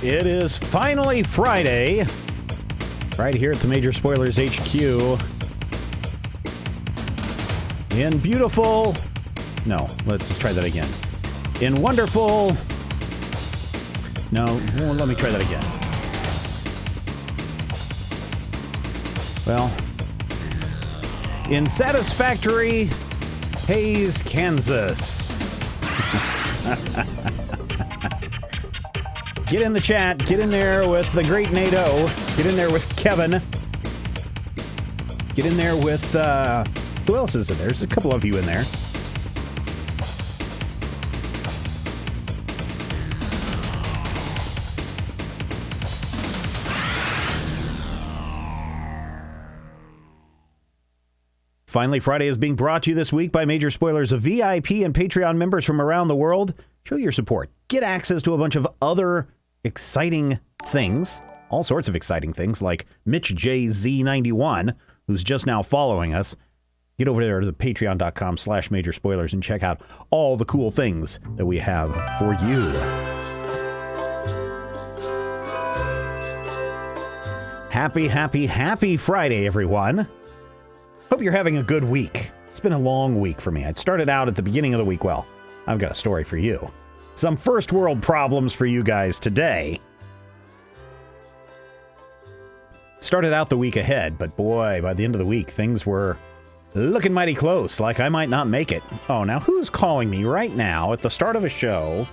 It is finally Friday, right here at the Major Spoilers HQ. In beautiful... No, let's just try that again. In wonderful... No, well, let me try that again. Well, in satisfactory Hays, Kansas. Get in the chat. Get in there with the great NATO. Get in there with Kevin. Get in there with, who else is in there? There's a couple of you in there. Finally, Friday is being brought to you this week by Major Spoilers, VIP and Patreon members from around the world. Show your support. Get access to a bunch of other exciting things, all sorts of exciting things, like Mitch JZ91, who's just now following us. Get over there to the patreon.com/Major Spoilers and check out all the cool things that we have for you. Happy Friday, everyone. Hope you're having a good week. It's been a long week for me. I started out at the beginning of the week. Well, I've got a story for you. Some first world problems for you guys today. Started out the week ahead, but boy, by the end of the week, things were looking mighty close, like I might not make it. Oh, now who's calling me right now at the start of a show?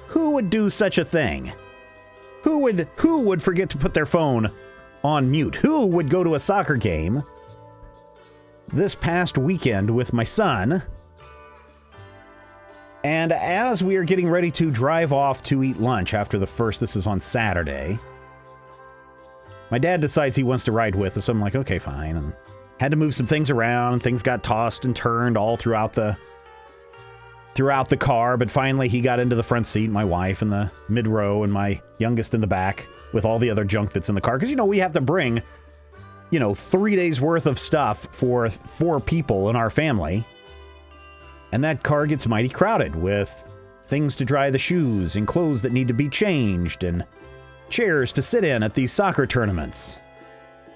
Who would do such a thing? Who would forget to put their phone on mute? Who would go to a soccer game this past weekend with my son? And as we are getting ready to drive off to eat lunch after the first, this is on Saturday, my dad decides he wants to ride with us. I'm like, okay, fine. And had to move some things around. Things got tossed and turned all throughout the car. But finally, he got into the front seat, my wife in the mid row, and my youngest in the back with all the other junk that's in the car. Because, we have to bring, 3 days worth of stuff for 4 people in our family. And that car gets mighty crowded with things to dry the shoes and clothes that need to be changed and chairs to sit in at these soccer tournaments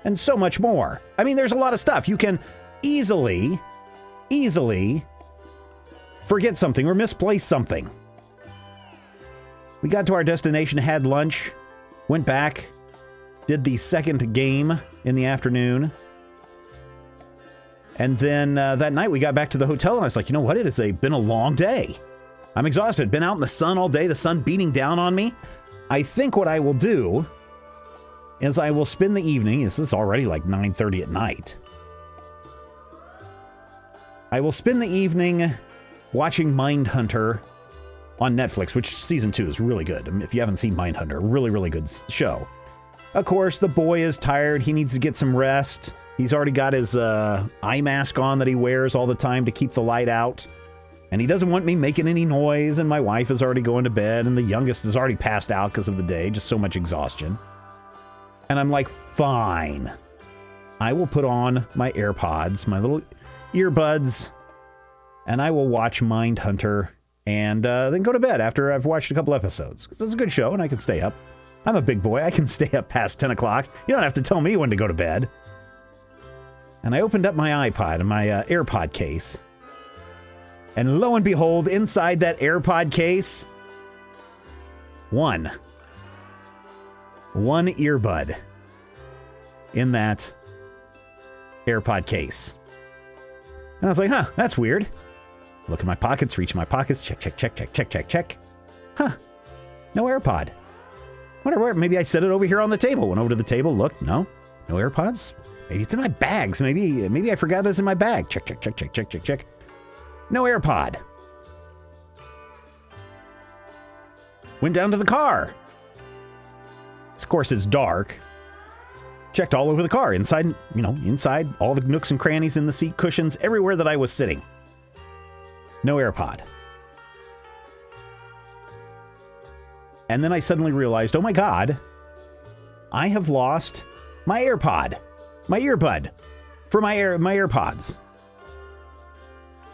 and so much more. I mean, there's a lot of stuff. You can easily forget something or misplace something. We got to our destination, had lunch, went back, did the second game in the afternoon. And then that night we got back to the hotel and I was like, you know what? It has been a long day. I'm exhausted. Been out in the sun all day, the sun beating down on me. I think what I will do is I will spend the evening, this is already like 9:30 at night. I will spend the evening watching Mindhunter on Netflix, which season 2 is really good. I mean, if you haven't seen Mindhunter, really, really good show. Of course, the boy is tired. He needs to get some rest. He's already got his eye mask on that he wears all the time to keep the light out. And he doesn't want me making any noise. And my wife is already going to bed. And the youngest is already passed out because of the day. Just so much exhaustion. And I'm like, fine. I will put on my AirPods, my little earbuds. And I will watch Mindhunter. And then go to bed after I've watched a couple episodes. Because it's a good show and I can stay up. I'm a big boy. I can stay up past 10 o'clock. You don't have to tell me when to go to bed. And I opened up my iPod and my AirPod case. And lo and behold, inside that AirPod case, one earbud in that AirPod case. And I was like, that's weird. Look in my pockets, reach in my pockets, check. Huh, no AirPod. Wonder where, maybe I set it over here on the table. Went over to the table, looked, no AirPods. Maybe it's in my bags. Maybe I forgot it was in my bag. Check. No AirPod. Went down to the car. Of course, it's dark. Checked all over the car. Inside, inside, all the nooks and crannies in the seat cushions, everywhere that I was sitting. No AirPod. And then I suddenly realized, oh my God, I have lost my AirPod. My earbud for my AirPods.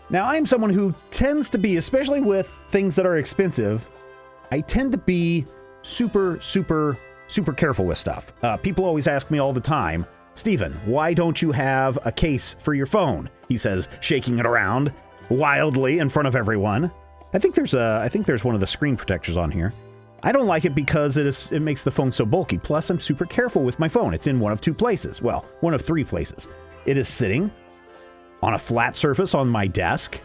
Now, I'm someone who tends to be, especially with things that are expensive, I tend to be super, super, super careful with stuff. People always ask me all the time, Stephen, why don't you have a case for your phone? He says, shaking it around wildly in front of everyone. I think there's one of the screen protectors on here. I don't like it because it makes the phone so bulky. Plus, I'm super careful with my phone. It's in one of two places. Well, one of three places. It is sitting on a flat surface on my desk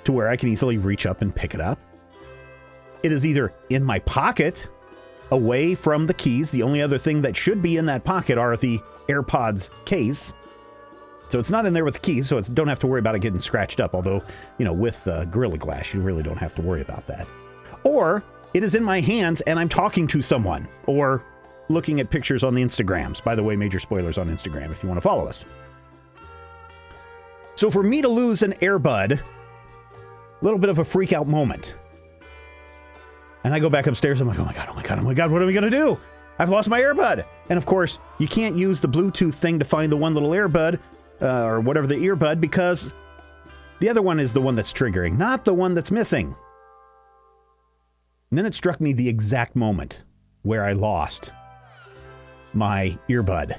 to where I can easily reach up and pick it up. It is either in my pocket, away from the keys. The only other thing that should be in that pocket are the AirPods case. So it's not in there with the keys, so don't have to worry about it getting scratched up. Although, with Gorilla Glass, you really don't have to worry about that. Or it is in my hands and I'm talking to someone or looking at pictures on the Instagrams. By the way, major spoilers on Instagram if you want to follow us. So for me to lose an earbud, a little bit of a freak out moment. And I go back upstairs. I'm like, oh my God, what are we going to do? I've lost my earbud. And of course, you can't use the Bluetooth thing to find the one little earbud or whatever the earbud, because the other one is the one that's triggering, not the one that's missing. And then it struck me the exact moment where I lost my earbud.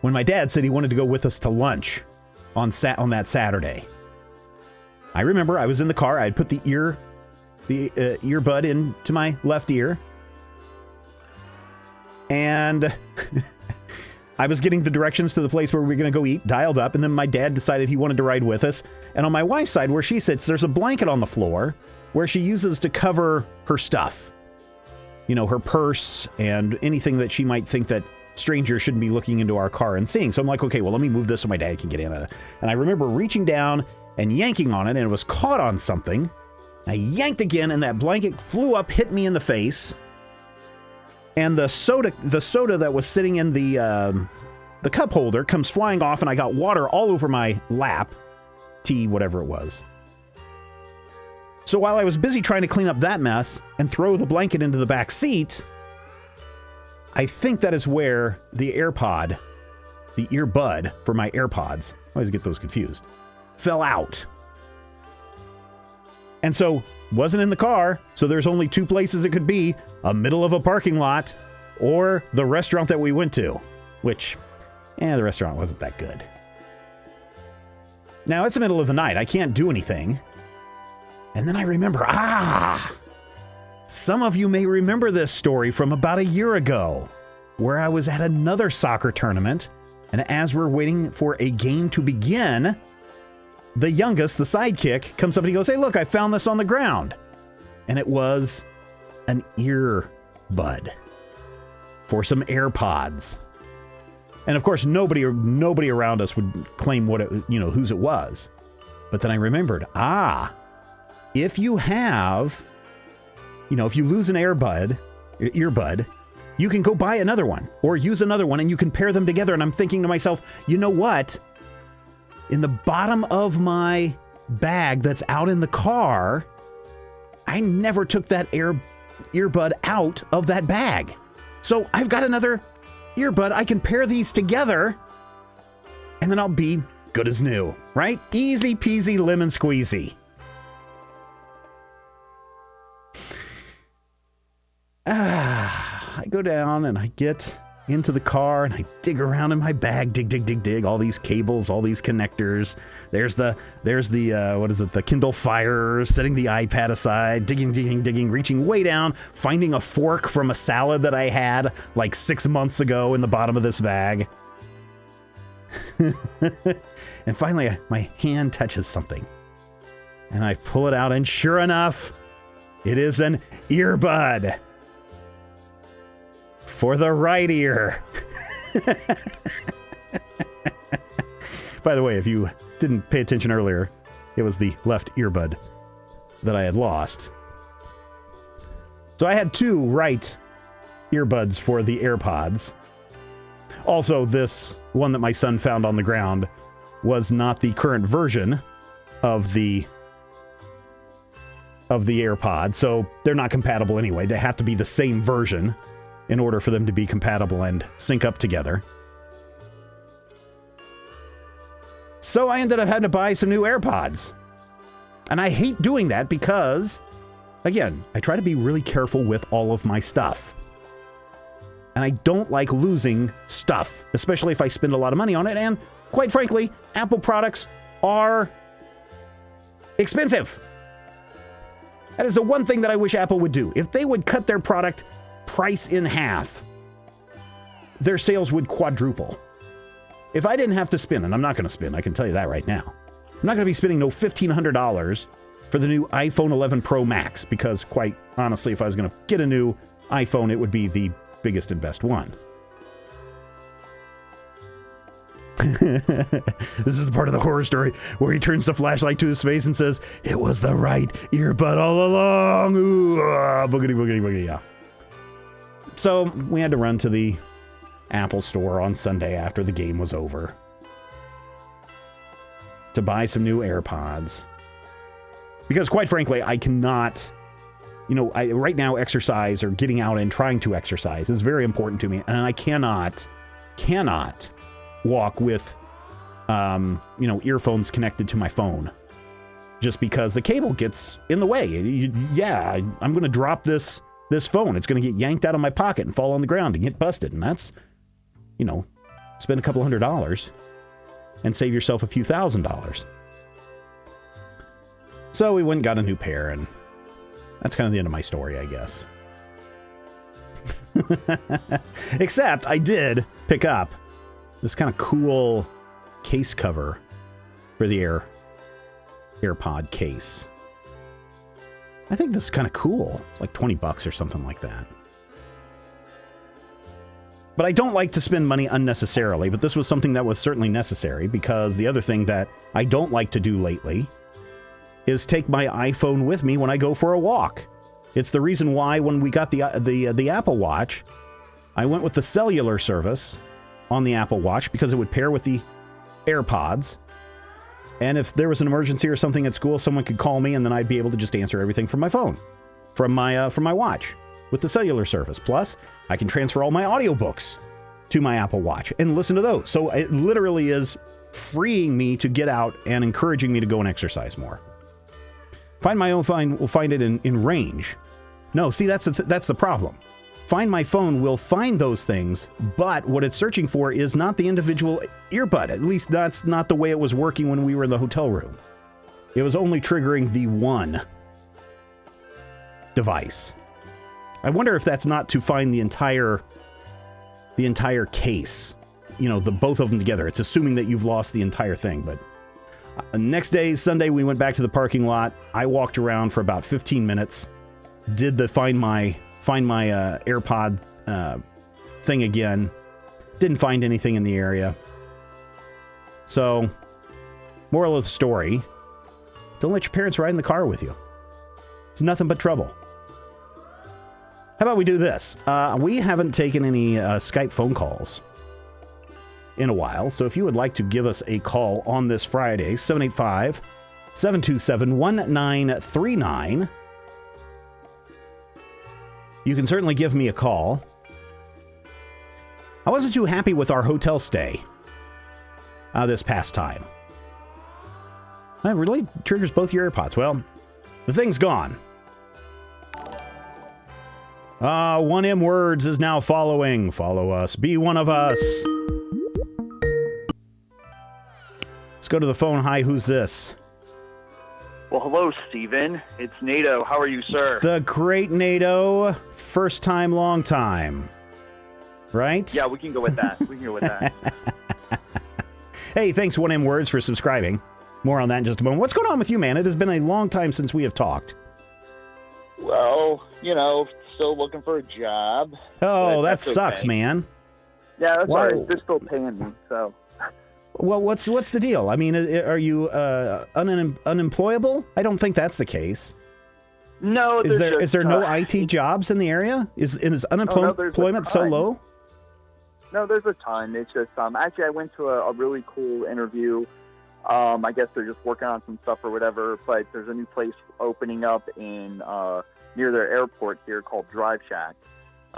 When my dad said he wanted to go with us to lunch on that Saturday. I remember I was in the car. I had put the earbud into my left ear. And I was getting the directions to the place where we were going to go eat, dialed up, and then my dad decided he wanted to ride with us. And on my wife's side, where she sits, there's a blanket on the floor where she uses to cover her stuff. Her purse and anything that she might think that strangers shouldn't be looking into our car and seeing. So I'm like, okay, well, let me move this so my dad can get in it. And I remember reaching down and yanking on it, and it was caught on something. I yanked again, and that blanket flew up, hit me in the face. And the soda that was sitting in the cup holder comes flying off, and I got water all over my lap, tea, whatever it was. So while I was busy trying to clean up that mess and throw the blanket into the back seat, I think that is where the earbud for my AirPods, I always get those confused, fell out. And so, wasn't in the car, so there's only two places it could be, a middle of a parking lot or the restaurant that we went to, which, the restaurant wasn't that good. Now, it's the middle of the night. I can't do anything. And then I remember, some of you may remember this story from about a year ago, where I was at another soccer tournament, and as we're waiting for a game to begin, the youngest, the sidekick, comes up and he goes, hey, look, I found this on the ground. And it was an earbud for some AirPods. And of course, nobody around us would claim what it, whose it was. But then I remembered, if you have, if you lose an earbud, you can go buy another one or use another one and you can pair them together. And I'm thinking to myself, you know what? In the bottom of my bag that's out in the car, I never took that earbud out of that bag. So I've got another earbud. I can pair these together and then I'll be good as new, right? Easy peasy lemon squeezy. I go down and I get into the car and I dig around in my bag, dig, all these cables, all these connectors. There's the what is it? The Kindle Fire, setting the iPad aside, digging, reaching way down, finding a fork from a salad that I had like 6 months ago in the bottom of this bag. And finally, my hand touches something and I pull it out and sure enough, it is an earbud. For the right ear. By the way, if you didn't pay attention earlier, it was the left earbud that I had lost. So I had two right earbuds for the AirPods. Also, this one that my son found on the ground was not the current version of the AirPod, so they're not compatible anyway. They have to be the same version in order for them to be compatible and sync up together. So I ended up having to buy some new AirPods. And I hate doing that because Again, I try to be really careful with all of my stuff. And I don't like losing stuff, especially if I spend a lot of money on it. And quite frankly, Apple products are expensive. That is the one thing that I wish Apple would do. If they would cut their product price in half, their sales would quadruple. If I didn't have to spend, and I'm not going to spend, I can tell you that right now. I'm not going to be spending no $1,500 for the new iPhone 11 Pro Max, because quite honestly, if I was going to get a new iPhone, it would be the biggest and best one. This is part of the horror story where he turns the flashlight to his face and says, "It was the right earbud all along." Ooh, boogity, boogity, boogity, yeah. So we had to run to the Apple store on Sunday after the game was over to buy some new AirPods. Because quite frankly, I cannot, right now exercise or getting out and trying to exercise is very important to me. And I cannot walk with, earphones connected to my phone just because the cable gets in the way. I'm going to drop this phone. It's going to get yanked out of my pocket and fall on the ground and get busted. And that's, spend a couple $100 and save yourself a few $1,000s. So we went and got a new pair, and that's kind of the end of my story, I guess. Except I did pick up this kind of cool case cover for the AirPod case. I think this is kind of cool. It's like $20 or something like that. But I don't like to spend money unnecessarily, but this was something that was certainly necessary, because the other thing that I don't like to do lately is take my iPhone with me when I go for a walk. It's the reason why when we got the Apple Watch, I went with the cellular service on the Apple Watch because it would pair with the AirPods. And if there was an emergency or something at school, someone could call me and then I'd be able to just answer everything from my phone, from my watch with the cellular service. Plus, I can transfer all my audiobooks to my Apple Watch and listen to those. So it literally is freeing me to get out and encouraging me to go and exercise more. Find My Phone will find it in range. No, see, that's the problem. Find My Phone will find those things, but what it's searching for is not the individual earbud. At least that's not the way it was working when we were in the hotel room. It was only triggering the one device. I wonder if that's not to find the entire case. The both of them together. It's assuming that you've lost the entire thing, but next day, Sunday, we went back to the parking lot. I walked around for about 15 minutes, did the find my AirPod thing again. Didn't find anything in the area. So, moral of the story, don't let your parents ride in the car with you. It's nothing but trouble. How about we do this? We haven't taken any Skype phone calls in a while, so if you would like to give us a call on this Friday, 785-727-1939, you can certainly give me a call. I wasn't too happy with our hotel stay this past time. That really triggers both your AirPods. Well, the thing's gone. 1M Words is now following. Follow us. Be one of us. Let's go to the phone. Hi, who's this? Well, hello, Steven. It's NATO. How are you, sir? The great NATO. First time, long time. Right? Yeah, we can go with that. Hey, thanks, 1M Words, for subscribing. More on that in just a moment. What's going on with you, man? It has been a long time since we have talked. Well, still looking for a job. Oh, that sucks, okay, man. Yeah, that's all right. They're still paying me, so. Well, what's the deal? I mean, are you unemployable? I don't think that's the case. No. Is there no IT jobs in the area? Is unemployment so low? No, there's a ton. It's just actually I went to a really cool interview. I guess they're just working on some stuff or whatever. But there's a new place opening up in near their airport here called Drive Shack.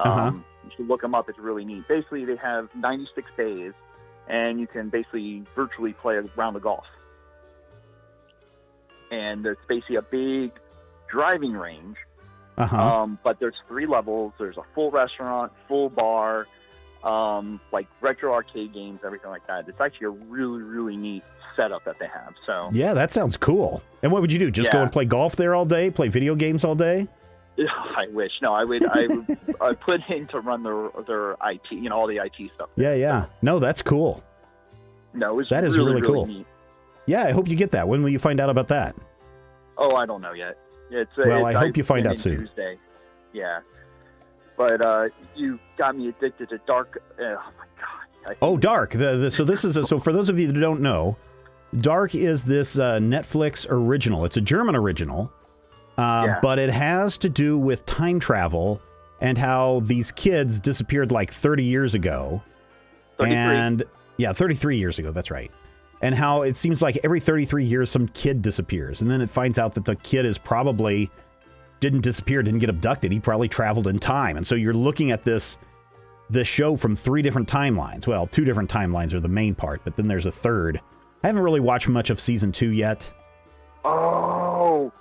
You should look them up. It's really neat. Basically, they have 96 bays. And you can basically virtually play a round of golf. And there's basically a big driving range But there's 3 levels. There's a full restaurant, full bar, like retro arcade games, everything like that. It's actually a really, really neat setup that they have. So yeah, that sounds cool. And what would you do? Just go and play golf there all day? Play video games all day? I wish. No, I would put in to run their IT, all the IT stuff. Yeah. No, that's cool. No, that is really cool. Neat. Yeah, I hope you get that. When will you find out about that? Oh, I don't know yet. I hope you find out soon. Tuesday. Yeah. But you got me addicted to Dark. Oh my God. Dark. So for those of you who don't know, Dark is this Netflix original. It's a German original, but it has to do with time travel and how these kids disappeared like 30 years ago. 33 years ago. That's right. And how it seems like every 33 years some kid disappears, and then it finds out that the kid is probably didn't disappear, didn't get abducted. He probably traveled in time. And so you're looking at this show from 3 different timelines. Well, 2 different timelines are the main part, but then there's a third. I haven't really watched much of season 2 yet. Oh,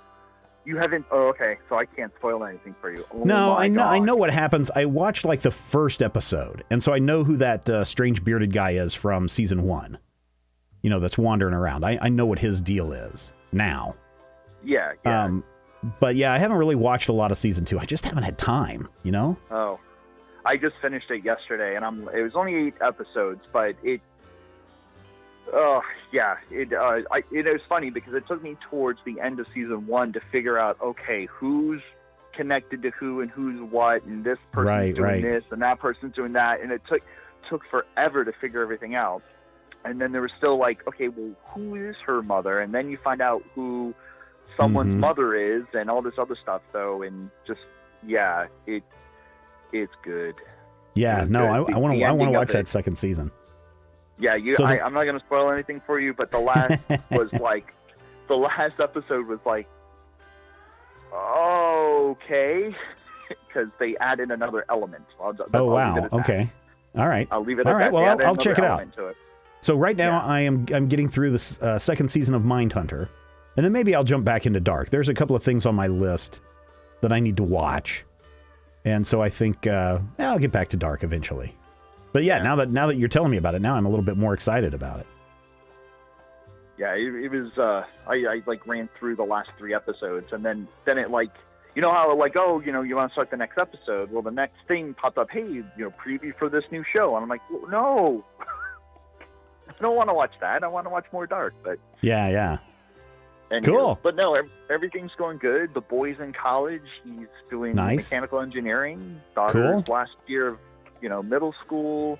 you haven't? Oh, okay. So I can't spoil anything for you. Oh, no, I know what happens. I watched like the first episode, and so I know who that strange bearded guy is from season 1. That's wandering around. I know what his deal is now. Yeah. But yeah, I haven't really watched a lot of season 2. I just haven't had time, Oh, I just finished it yesterday, and it was only 8 episodes, but it. Oh yeah, it was funny because it took me towards the end of season 1 to figure out, okay, who's connected to who and who's what, and this person's doing this and that person's doing that, and it took forever to figure everything out. And then there was still like, okay, well, who is her mother? And then you find out who someone's mother is, and all this other stuff. So, and just it's good. Yeah, I want to watch that second season. Yeah, I'm not going to spoil anything for you, but the last the last episode was like, okay, because they added another element. Oh wow, okay, all right. I'll leave it. All at right, that. well, I'll check it out. It. So right now I'm getting through the second season of Mindhunter, and then maybe I'll jump back into Dark. There's a couple of things on my list that I need to watch, and so I think I'll get back to Dark eventually. But now that you're telling me about it, now I'm a little bit more excited about it. Yeah, it was. I ran through the last 3 episodes, and then it like, how like, oh, you want to start the next episode. Well, the next thing popped up. Hey, preview for this new show, and I'm like, well, no, I don't want to watch that. I want to watch more Dark. But yeah. And, cool. But no, everything's going good. The boy's in college. He's doing mechanical engineering. Daughter's last year of middle school.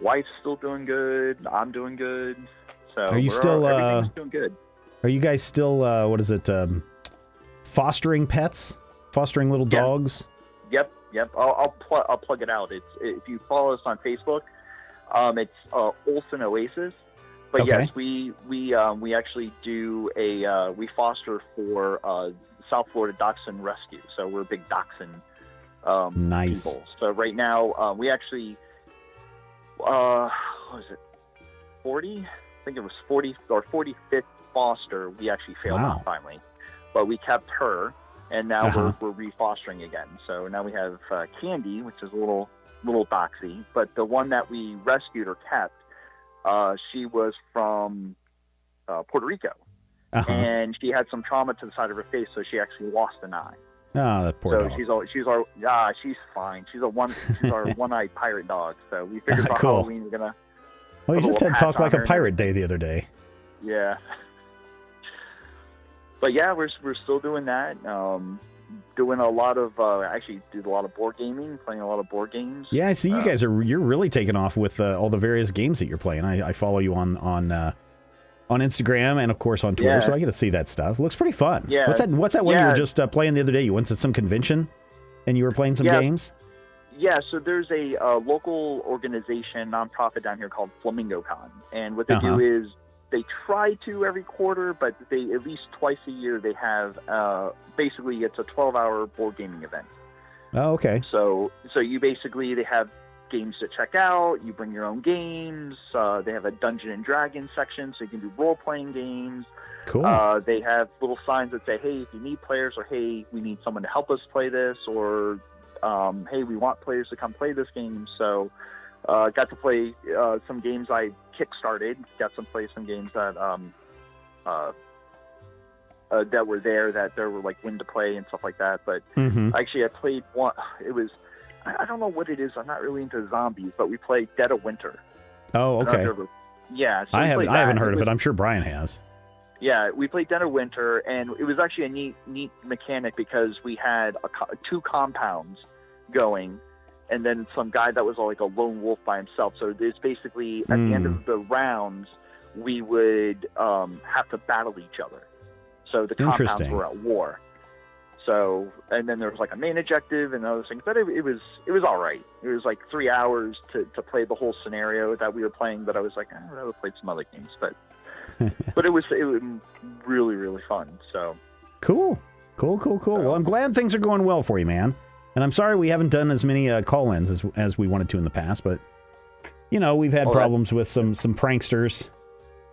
Wife's still doing good. I'm doing good. So everything's doing good. Are you guys still fostering pets? Fostering little dogs? Yep. I'll plug it out. If you follow us on Facebook, it's Olsen Oasis. But yes, we actually do we foster for South Florida Dachshund Rescue. So we're big dachshund nice people. So right now we actually what was it, 40? I think it was 40 or 45th foster. We actually failed on finally, but we kept her, and now we're refostering again. So now we have Candy, which is a little doxy, but the one that we rescued or kept, she was from Puerto Rico, and she had some trauma to the side of her face, so she actually lost an eye. Oh, that poor dog. She's fine. She's our one-eyed pirate dog. So we figured for Halloween we're gonna. Well, you just had Talk Like a Pirate Day the other day. Yeah. But yeah, we're still doing that. Doing a lot of actually did a lot of board gaming, playing a lot of board games. Yeah, I see you guys you're really taking off with all the various games that you're playing. I follow you on Instagram and of course on Twitter, so I get to see that stuff. It looks pretty fun. Yeah. What's that one you were just playing the other day? You went to some convention and you were playing some games? Yeah, so there's a local organization, nonprofit down here called Flamingo Con, and what they do is they try to every quarter, but they at least twice a year they have basically it's a 12-hour board gaming event. Oh, okay. So you basically they have games to check out. You bring your own games. They have a Dungeon and Dragons section, so you can do role-playing games. Cool. They have little signs that say, hey, if you need players, or hey, we need someone to help us play this, or hey, we want players to come play this game. So got to play some games I kickstarted. Got to play some games that that were there, that there were like when to play and stuff like that. But actually, I played one. It was, I don't know what it is. I'm not really into zombies, but we played Dead of Winter. Oh, okay. Yeah, so I haven't heard of it. I'm sure Brian has. Yeah, we played Dead of Winter, and it was actually a neat mechanic because we had two compounds going, and then some guy that was like a lone wolf by himself. So it's basically at the end of the rounds, we would have to battle each other. So the compounds were at war. So, and then there was like a main objective and other things, but it was all right. It was like 3 hours to play the whole scenario that we were playing, but I was like, I'd rather play some other games, but it was really, really fun. So cool. Well, I'm glad things are going well for you, man. And I'm sorry we haven't done as many call-ins as we wanted to in the past, but you know, we've had problems with some pranksters,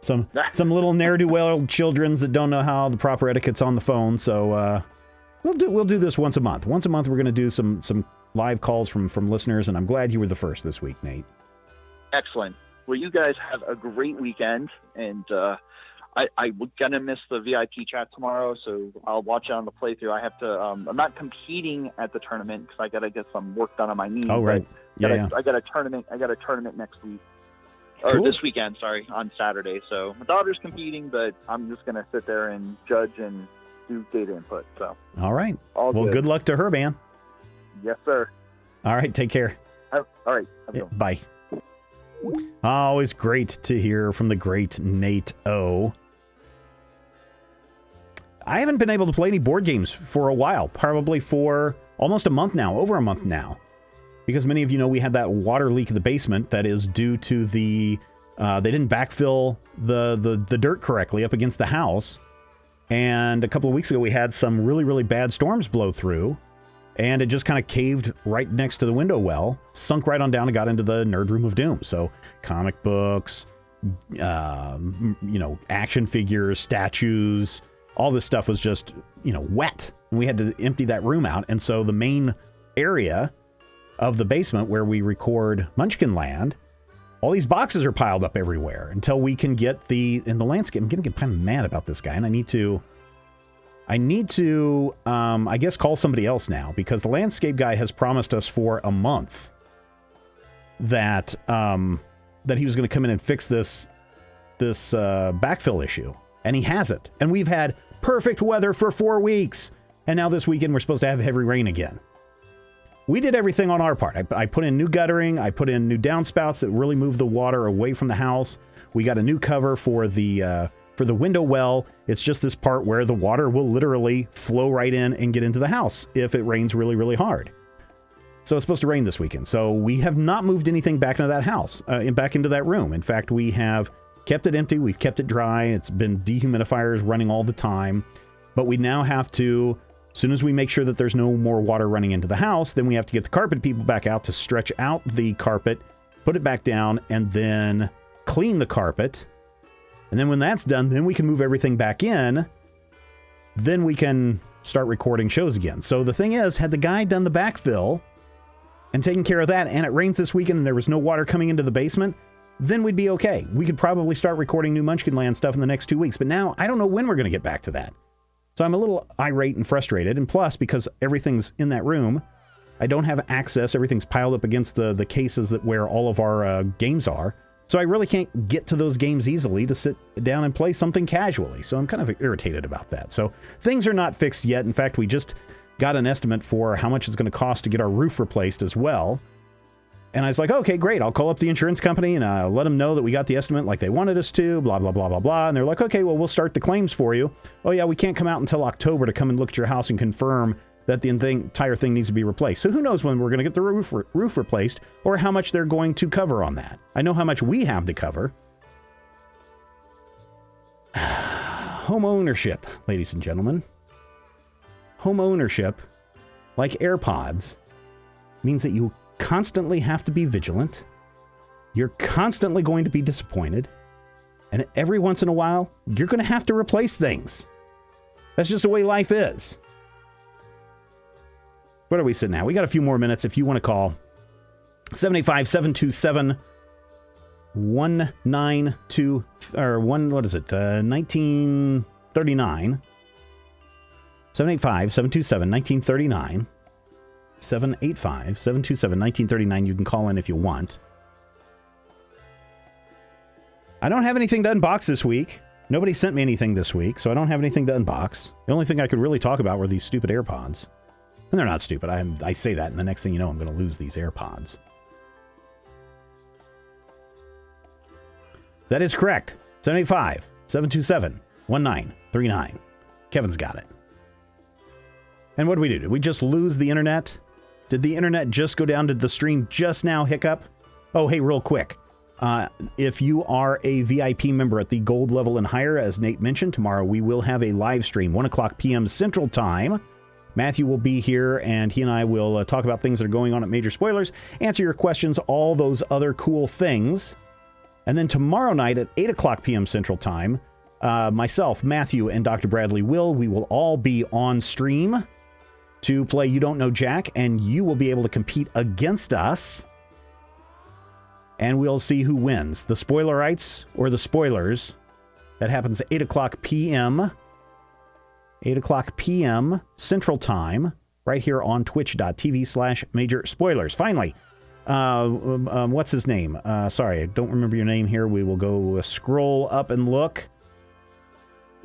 some little ne'er-do-well children that don't know how the proper etiquette's on the phone. So we'll do this once a month. Once a month, we're going to do some live calls from listeners, and I'm glad you were the first this week, Nate. Excellent. Well, you guys have a great weekend, and I'm gonna miss the VIP chat tomorrow, so I'll watch it on the playthrough. I have to. I'm not competing at the tournament because I got to get some work done on my knees. Oh, right. Yeah. I got a tournament. I got a tournament next week, or cool. This weekend. Sorry, on Saturday. So my daughter's competing, but I'm just gonna sit there and judge and do data input. So. All right. Well, good luck to her, man. Yes, sir. All right. Take care. All right. Bye. Always great to hear from the great Nate O. I haven't been able to play any board games for a while, probably for almost a month now, over a month now. Because many of you know we had that water leak in the basement that is due to they didn't backfill the dirt correctly up against the house. And a couple of weeks ago we had some really, really bad storms blow through. And it just kind of caved right next to the window well, sunk right on down and got into the Nerd Room of Doom. So comic books, action figures, statues, all this stuff was just, wet. And we had to empty that room out. And so the main area of the basement where we record Munchkin Land, all these boxes are piled up everywhere until we can get in the landscape. I'm going to get kind of mad about this guy, and I need to, I guess, call somebody else now, because the landscape guy has promised us for a month that he was going to come in and fix this backfill issue, and he hasn't. And we've had perfect weather for 4 weeks, and now this weekend we're supposed to have heavy rain again. We did everything on our part. I put in new guttering, I put in new downspouts that really move the water away from the house. We got a new cover for the window well. It's just this part where the water will literally flow right in and get into the house if it rains really, really hard. So it's supposed to rain this weekend. So we have not moved anything back into that house, back into that room. In fact, we have kept it empty. We've kept it dry. It's been dehumidifiers running all the time. But we now have to, as soon as we make sure that there's no more water running into the house, then we have to get the carpet people back out to stretch out the carpet, put it back down, and then clean the carpet. And then when that's done, then we can move everything back in. Then we can start recording shows again. So the thing is, had the guy done the backfill and taken care of that, and it rains this weekend and there was no water coming into the basement, then we'd be okay. We could probably start recording new Munchkin Land stuff in the next 2 weeks. But now I don't know when we're going to get back to that. So I'm a little irate and frustrated. And plus, because everything's in that room, I don't have access. Everything's piled up against the cases where all of our games are. So I really can't get to those games easily to sit down and play something casually. So I'm kind of irritated about that. So things are not fixed yet. In fact, we just got an estimate for how much it's going to cost to get our roof replaced as well. And I was like, okay, great. I'll call up the insurance company and let them know that we got the estimate like they wanted us to, blah, blah, blah, blah, blah. And they're like, okay, well, we'll start the claims for you. Oh, yeah, we can't come out until October to come and look at your house and confirm that the entire thing needs to be replaced. So who knows when we're going to get the roof replaced or how much they're going to cover on that. I know how much we have to cover. Home ownership, ladies and gentlemen. Home ownership, like AirPods, means that you constantly have to be vigilant. You're constantly going to be disappointed. And every once in a while, you're going to have to replace things. That's just the way life is. What are we sitting at? We got a few more minutes if you want to call. 785-727-1939. Or what is it? 1939. 785-727-1939. 785-727-1939. You can call in if you want. I don't have anything to unbox this week. Nobody sent me anything this week, so I don't have anything to unbox. The only thing I could really talk about were these stupid AirPods. And they're not stupid. I say that, and the next thing you know, I'm going to lose these AirPods. That is correct. 785-727-1939. Kevin's got it. And what did we do? Did we just lose the internet? Did the internet just go down? Did the stream just now hiccup? Oh, hey, real quick. If you are a VIP member at the gold level and higher, as Nate mentioned, tomorrow we will have a live stream, 1 o'clock p.m. Central Time. Matthew will be here, and he and I will talk about things that are going on at Major Spoilers, answer your questions, all those other cool things. And then tomorrow night at 8 o'clock p.m. Central Time, myself, Matthew, and Dr. Bradley we will all be on stream to play You Don't Know Jack, and you will be able to compete against us. And we'll see who wins, the Spoilerites or the Spoilers. That happens at 8 o'clock p.m. 8 o'clock p.m. Central Time, right here on twitch.tv/Major Spoilers. Finally, what's his name? Sorry, I don't remember your name here. We will go scroll up and look.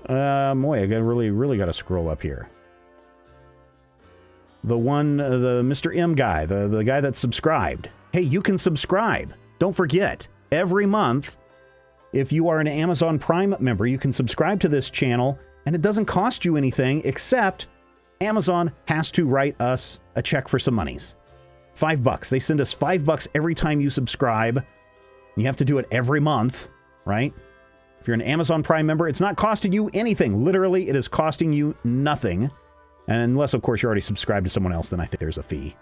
Boy, I really got to scroll up here. The Mr. M guy, the guy that subscribed. Hey, you can subscribe. Don't forget, every month, if you are an Amazon Prime member, you can subscribe to this channel, and it doesn't cost you anything, except Amazon has to write us a check for some monies. $5. They send us $5 every time you subscribe. You have to do it every month, right? If you're an Amazon Prime member, it's not costing you anything. Literally, it is costing you nothing. And unless, of course, you're already subscribed to someone else, then I think there's a fee.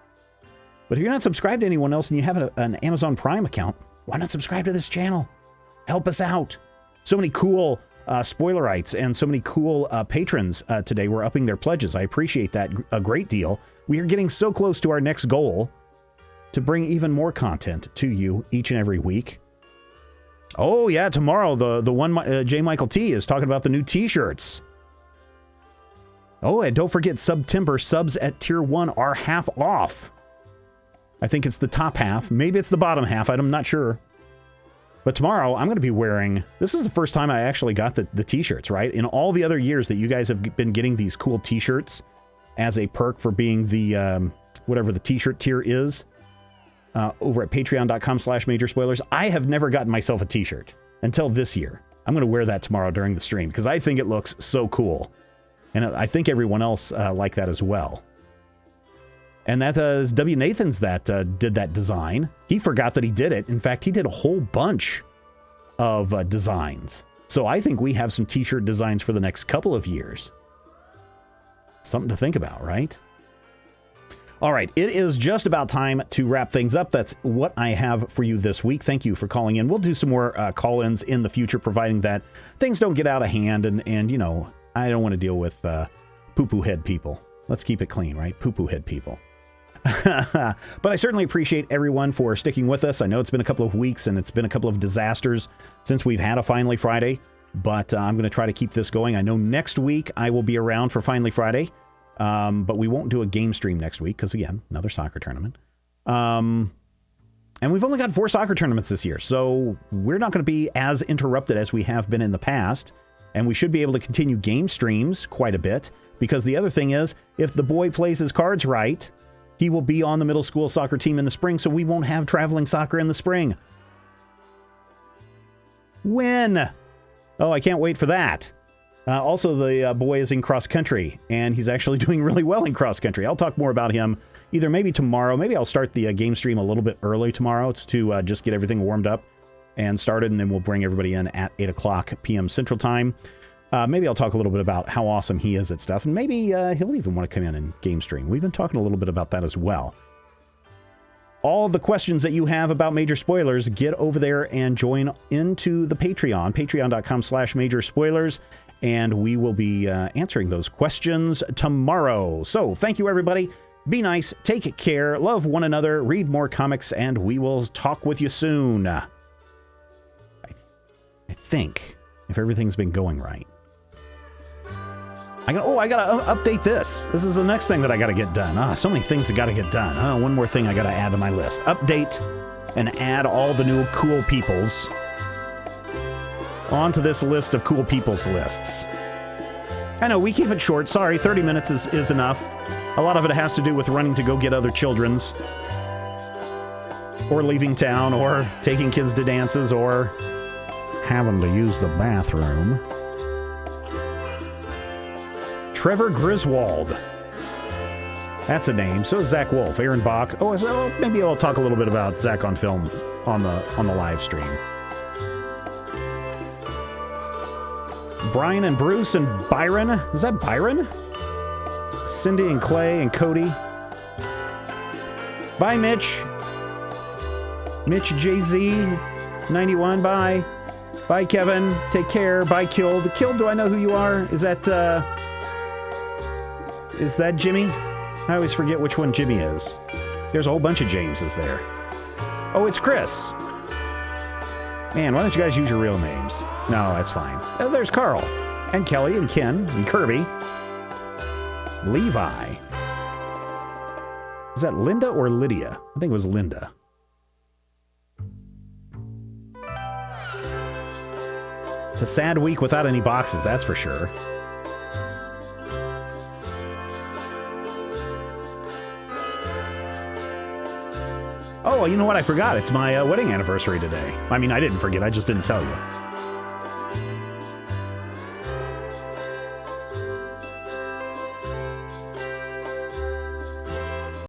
But if you're not subscribed to anyone else and you have an Amazon Prime account, why not subscribe to this channel? Help us out. So many cool Spoilerites and so many cool patrons today were upping their pledges. I appreciate that a great deal. We are getting so close to our next goal to bring even more content to you each and every week. Oh, yeah, tomorrow, the one J. Michael T. is talking about the new T-shirts. Oh, and don't forget, September subs at Tier 1 are half off. I think it's the top half. Maybe it's the bottom half. I'm not sure. But tomorrow, I'm going to be wearing... This is the first time I actually got the T-shirts, right? In all the other years that you guys have been getting these cool T-shirts as a perk for being the... whatever the T-shirt tier is, over at patreon.com/Major Spoilers, I have never gotten myself a T-shirt until this year. I'm going to wear that tomorrow during the stream because I think it looks so cool. And I think everyone else like that as well. And that is W. Nathans that did that design. He forgot that he did it. In fact, he did a whole bunch of designs. So I think we have some T-shirt designs for the next couple of years. Something to think about, right? All right, it is just about time to wrap things up. That's what I have for you this week. Thank you for calling in. We'll do some more call-ins in the future, providing that things don't get out of hand. And you know, I don't want to deal with poo-poo head people. Let's keep it clean, right? Poo-poo head people. But I certainly appreciate everyone for sticking with us. I know it's been a couple of weeks and it's been a couple of disasters since we've had a Finally Friday, but I'm going to try to keep this going. I know next week I will be around for Finally Friday, but we won't do a game stream next week because, again, another soccer tournament. And we've only got 4 soccer tournaments this year, so we're not going to be as interrupted as we have been in the past, and we should be able to continue game streams quite a bit, because the other thing is, if the boy plays his cards right, he will be on the middle school soccer team in the spring, so we won't have traveling soccer in the spring. When? Oh, I can't wait for that. Also, the boy is in cross country, and he's actually doing really well in cross country. I'll talk more about him either maybe tomorrow. Maybe I'll start the game stream a little bit early tomorrow. It's to just get everything warmed up and started, and then we'll bring everybody in at 8 o'clock p.m. Central Time. Maybe I'll talk a little bit about how awesome he is at stuff, and maybe he'll even want to come in and game stream. We've been talking a little bit about that as well. all the questions that you have about major spoilers, get over there and join into the Patreon, patreon.com/major spoilers. And we will be answering those questions tomorrow. So thank you, everybody. Be nice, take care, love one another, read more comics, and we will talk with you soon. I think, if everything's been going right. I gotta update this. This is the next thing that I gotta get done. So many things that gotta get done. One more thing I gotta add to my list. Update and add all the new cool peoples onto this list of cool people's lists. I know, we keep it short. Sorry, 30 minutes is enough. A lot of it has to do with running to go get other children's, or leaving town, or taking kids to dances, or having to use the bathroom. Trevor Griswold. That's a name. So is Zach Wolf, Aaron Bach. So maybe I'll talk a little bit about Zach on film on the live stream. Brian and Bruce and Byron. Is that Byron? Cindy and Clay and Cody. Bye, Mitch. Mitch JZ 91. Bye. Bye, Kevin. Take care. Bye, Killed. Killed, do I know who you are? Is that Jimmy? I always forget which one Jimmy is. There's a whole bunch of Jameses there. Oh, it's Chris. Man, why don't you guys use your real names? No, that's fine. There's Carl, and Kelly, and Ken, and Kirby. Levi. Is that Linda or Lydia? I think it was Linda. It's a sad week without any boxes, that's for sure. Oh, you know what? I forgot. It's my wedding anniversary today. I mean, I didn't forget. I just didn't tell you.